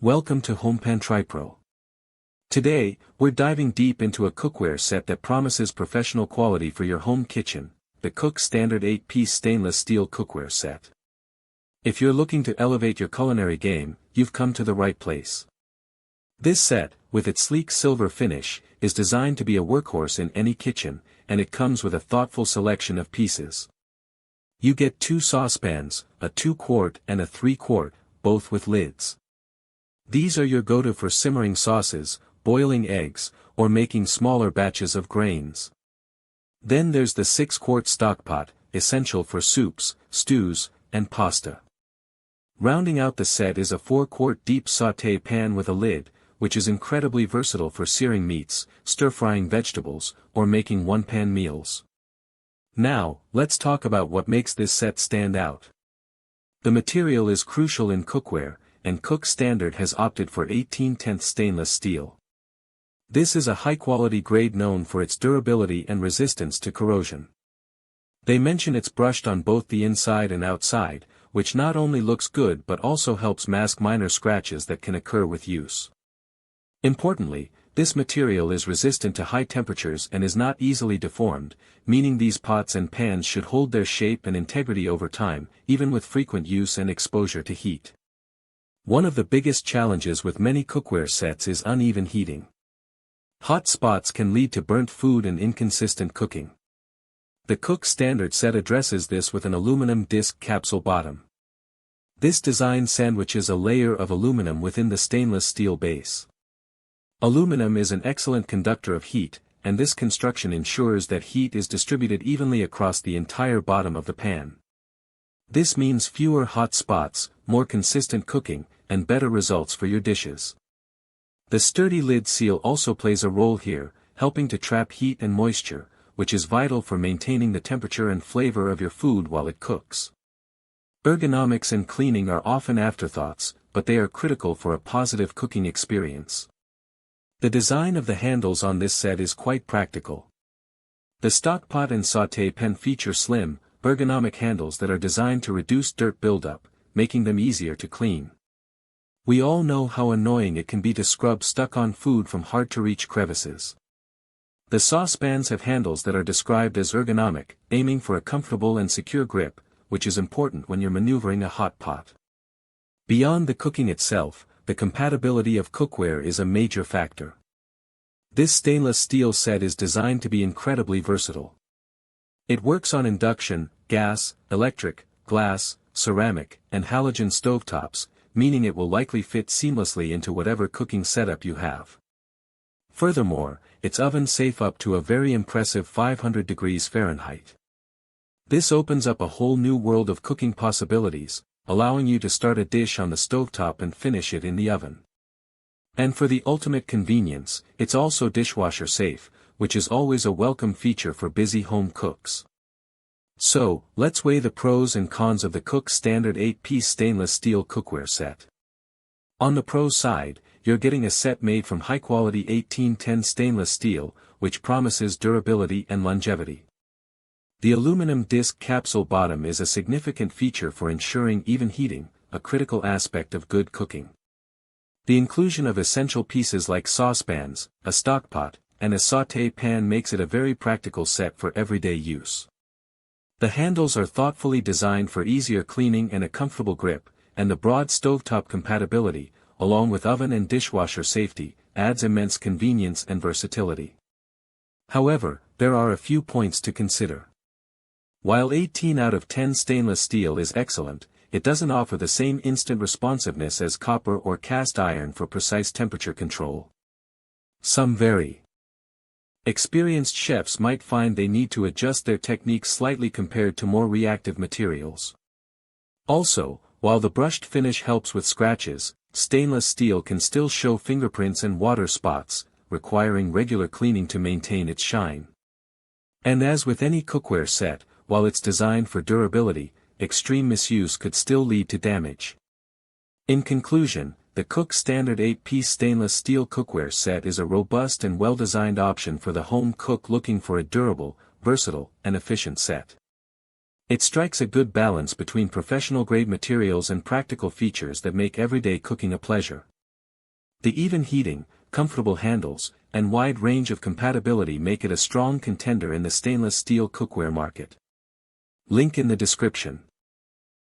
Welcome to HomePan TriPro. Today, we're diving deep into a cookware set that promises professional quality for your home kitchen, the Cook Standard 8-piece stainless steel cookware set. If you're looking to elevate your culinary game, you've come to the right place. This set, with its sleek silver finish, is designed to be a workhorse in any kitchen, and it comes with a thoughtful selection of pieces. You get 2 saucepans, a 2-quart and a 3-quart, both with lids. These are your go-to for simmering sauces, boiling eggs, or making smaller batches of grains. Then there's the 6-quart stockpot, essential for soups, stews, and pasta. Rounding out the set is a 4-quart deep sauté pan with a lid, which is incredibly versatile for searing meats, stir-frying vegetables, or making one-pan meals. Now, let's talk about what makes this set stand out. The material is crucial in cookware, and Cook Standard has opted for 18/10 stainless steel. This is a high-quality grade known for its durability and resistance to corrosion. They mention it's brushed on both the inside and outside, which not only looks good but also helps mask minor scratches that can occur with use. Importantly, this material is resistant to high temperatures and is not easily deformed, meaning these pots and pans should hold their shape and integrity over time, even with frequent use and exposure to heat. One of the biggest challenges with many cookware sets is uneven heating. Hot spots can lead to burnt food and inconsistent cooking. The Cook Standard set addresses this with an aluminum disc capsule bottom. This design sandwiches a layer of aluminum within the stainless steel base. Aluminum is an excellent conductor of heat, and this construction ensures that heat is distributed evenly across the entire bottom of the pan. This means fewer hot spots, more consistent cooking, and better results for your dishes. The sturdy lid seal also plays a role here, helping to trap heat and moisture, which is vital for maintaining the temperature and flavor of your food while it cooks. Ergonomics and cleaning are often afterthoughts, but they are critical for a positive cooking experience. The design of the handles on this set is quite practical. The stockpot and sauté pan feature slim, ergonomic handles that are designed to reduce dirt buildup, making them easier to clean. We all know how annoying it can be to scrub stuck-on food from hard-to-reach crevices. The saucepans have handles that are described as ergonomic, aiming for a comfortable and secure grip, which is important when you're maneuvering a hot pot. Beyond the cooking itself, the compatibility of cookware is a major factor. This stainless steel set is designed to be incredibly versatile. It works on induction, gas, electric, glass, ceramic, and halogen stovetops, meaning it will likely fit seamlessly into whatever cooking setup you have. Furthermore, it's oven safe up to a very impressive 500 degrees Fahrenheit. This opens up a whole new world of cooking possibilities, allowing you to start a dish on the stovetop and finish it in the oven. And for the ultimate convenience, it's also dishwasher safe, which is always a welcome feature for busy home cooks. So, let's weigh the pros and cons of the Cook Standard 8-piece stainless steel cookware set. On the pros side, you're getting a set made from high-quality 18/10 stainless steel, which promises durability and longevity. The aluminum disc capsule bottom is a significant feature for ensuring even heating, a critical aspect of good cooking. The inclusion of essential pieces like saucepans, a stockpot, and a sauté pan makes it a very practical set for everyday use. The handles are thoughtfully designed for easier cleaning and a comfortable grip, and the broad stovetop compatibility, along with oven and dishwasher safety, adds immense convenience and versatility. However, there are a few points to consider. While 18 out of 10 stainless steel is excellent, it doesn't offer the same instant responsiveness as copper or cast iron for precise temperature control. Some vary. Experienced chefs might find they need to adjust their techniques slightly compared to more reactive materials. Also, while the brushed finish helps with scratches, stainless steel can still show fingerprints and water spots, requiring regular cleaning to maintain its shine. And as with any cookware set, while it's designed for durability, extreme misuse could still lead to damage. In conclusion, the Cook Standard 8-piece stainless steel cookware set is a robust and well-designed option for the home cook looking for a durable, versatile, and efficient set. It strikes a good balance between professional-grade materials and practical features that make everyday cooking a pleasure. The even heating, comfortable handles, and wide range of compatibility make it a strong contender in the stainless steel cookware market. Link in the description.